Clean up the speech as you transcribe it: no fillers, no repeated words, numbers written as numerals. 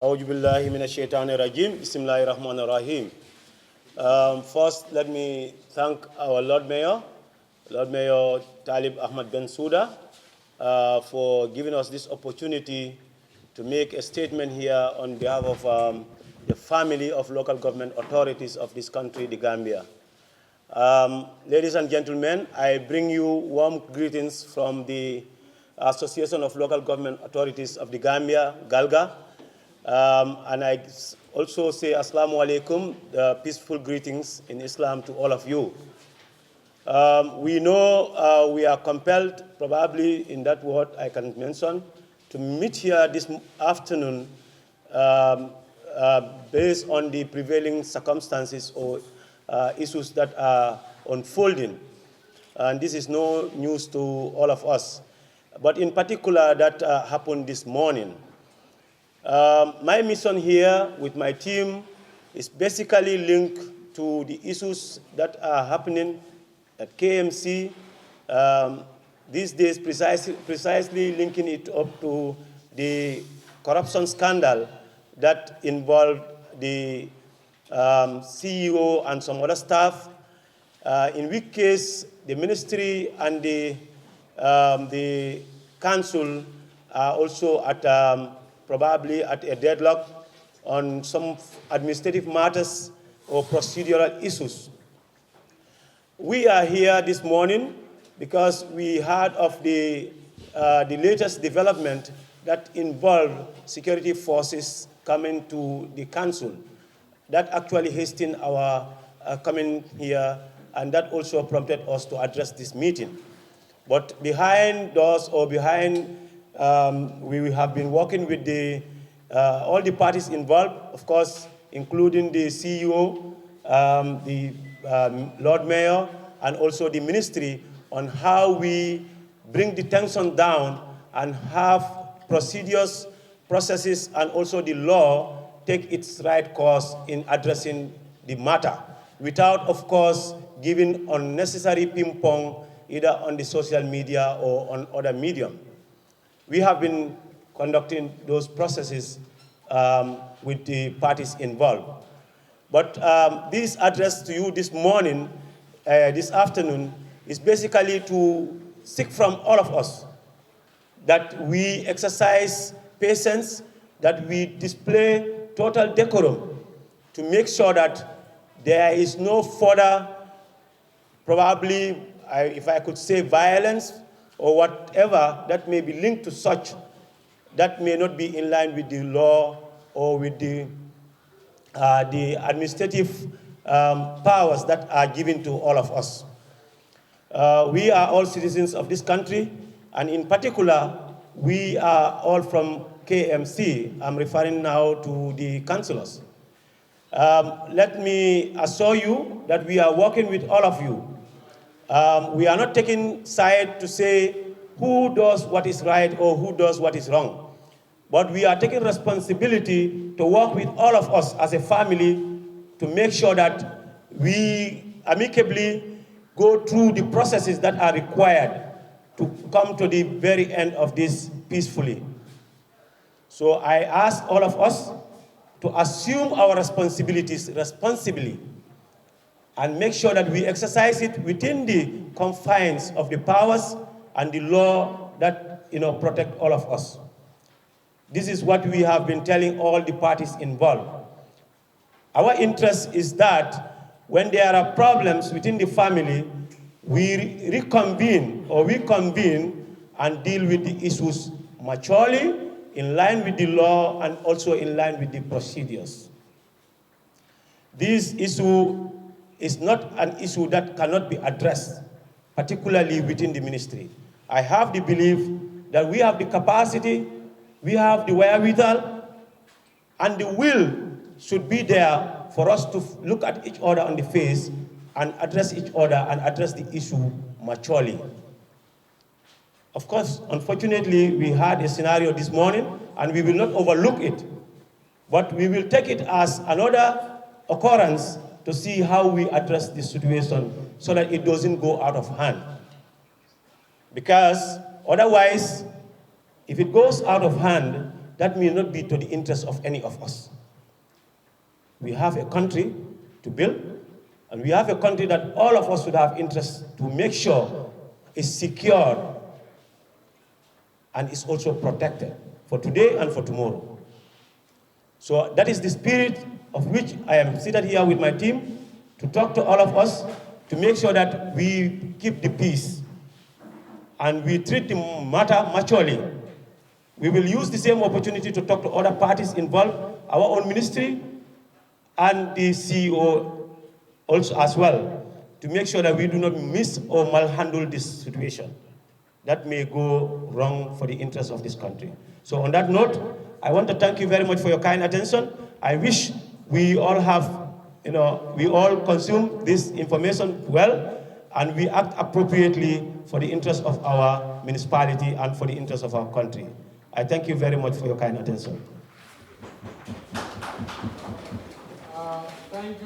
A'udhu billahi minash shaitani rajim. Bismillahir Rahmanir Rahim. First, let me thank our Lord Mayor Talib Ahmad Bensouda, for giving us this opportunity to make a statement here on behalf of the family of local government authorities of this country, the Gambia. Ladies and gentlemen, I bring you warm greetings from the Association of Local Government Authorities of the Gambia, GALGA, and I also say Assalamu alaikum, peaceful greetings in Islam to all of you. We know we are compelled, probably in that word I can mention, to meet here this afternoon based on the prevailing circumstances or issues that are unfolding. And this is no news to all of us. But in particular, that happened this morning. My mission here with my team is basically linked to the issues that are happening at KMC these days, precisely linking it up to the corruption scandal that involved the CEO and some other staff, in which case the ministry and the council are also at probably at a deadlock on some administrative matters or procedural issues. We are here this morning because we heard of the latest development that involved security forces coming to the council. That actually hastened our coming here, and that also prompted us to address this meeting. But behind doors or behind, we have been working with all the parties involved, of course, including the CEO, the Lord Mayor, and also the ministry on how we bring the tension down and have procedures, processes, and also the law take its right course in addressing the matter, without, of course, giving unnecessary ping-pong either on the social media or on other medium. We have been conducting those processes with the parties involved. But this address to you this morning, this afternoon, is basically to seek from all of us that we exercise patience, that we display total decorum to make sure that there is no further, probably, if I could say, violence or whatever that may be linked to such that may not be in line with the law or with the administrative powers that are given to all of us. We are all citizens of this country, and in particular, we are all from KMC. I'm referring now to the councillors. Let me assure you that we are working with all of you. We are not taking side to say who does what is right or who does what is wrong. But we are taking responsibility to work with all of us as a family to make sure that we amicably go through the processes that are required to come to the very end of this peacefully. So I ask all of us to assume our responsibilities responsibly and make sure that we exercise it within the confines of the powers and the law that protect all of us. This is what we have been telling all the parties involved. Our interest is that when there are problems within the family, we reconvene or we convene and deal with the issues maturely, in line with the law and also in line with the procedures. This issue is not an issue that cannot be addressed, particularly within the ministry. I have the belief that we have the capacity, we have the wherewithal, and the will should be there for us to look at each other on the face and address each other and address the issue maturely. Of course, unfortunately, we had a scenario this morning, and we will not overlook it, but we will take it as another occurrence to see how we address the situation so that it doesn't go out of hand. Because otherwise, if it goes out of hand, that may not be to the interest of any of us. We have a country to build, and we have a country that all of us should have interest to make sure is secure and is also protected for today and for tomorrow. So that is the spirit of which I am seated here with my team to talk to all of us to make sure that we keep the peace and we treat the matter maturely. We will use the same opportunity to talk to other parties involved, our own ministry, and the CEO also as well, to make sure that we do not miss or malhandle this situation that may go wrong for the interest of this country. So on that note, I want to thank you very much for your kind attention. I wish we all have, we all consume this information well, and we act appropriately for the interest of our municipality and for the interest of our country. I thank you very much for your kind attention. Thank you.